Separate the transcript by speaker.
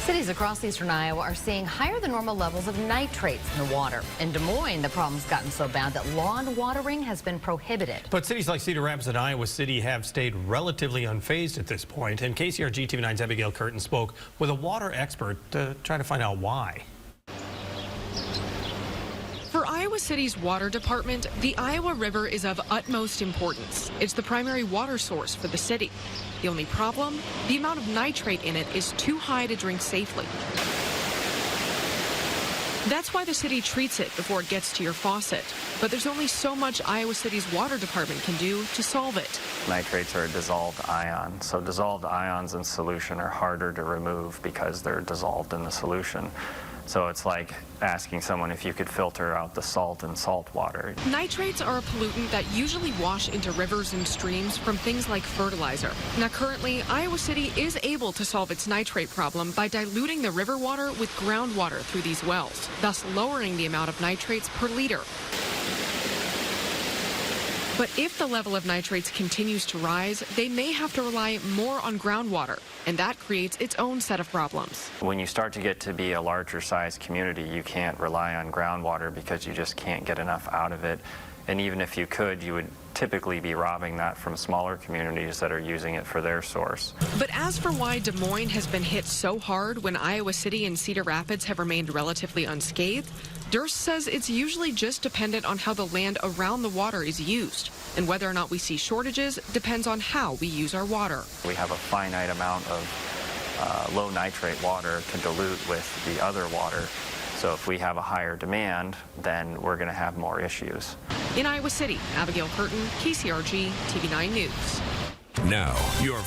Speaker 1: Cities across eastern Iowa are seeing higher than normal levels of nitrates in the water. In Des Moines, the problem's gotten so bad that lawn watering has been prohibited.
Speaker 2: But cities like Cedar Rapids and Iowa City have stayed relatively unfazed at this point. And KCRG TV9's Abigail Curtin spoke with a water expert to try to find out why.
Speaker 3: For Iowa City's water department, the Iowa River is of utmost importance. It's the primary water source for the city. The only problem? The amount of nitrate in it is too high to drink safely. That's why the city treats it before it gets to your faucet. But there's only so much Iowa City's water department can do to solve it.
Speaker 4: Nitrates are a dissolved ion, so dissolved ions in solution are harder to remove because they're dissolved in the solution. So it's like asking someone if you could filter out the salt in salt water.
Speaker 3: Nitrates are a pollutant that usually wash into rivers and streams from things like fertilizer. Now currently, Iowa City is able to solve its nitrate problem by diluting the river water with groundwater through these wells, thus lowering the amount of nitrates per liter. But if the level of nitrates continues to rise, they may have to rely more on groundwater, and that creates its own set of problems.
Speaker 4: When you start to get to be a larger size community, you can't rely on groundwater because you just can't get enough out of it. And even if you could, you would typically be robbing that from smaller communities that are using it for their source.
Speaker 3: But as for why Des Moines has been hit so hard when Iowa City and Cedar Rapids have remained relatively unscathed, Durst says it's usually just dependent on how the land around the water is used. And whether or not we see shortages depends on how we use our water.
Speaker 4: We have a finite amount of low nitrate water to dilute with the other water. So if we have a higher demand, then we're going to have more issues.
Speaker 3: In Iowa City, Abigail Curtin, KCRG, TV9 News.
Speaker 5: Now, your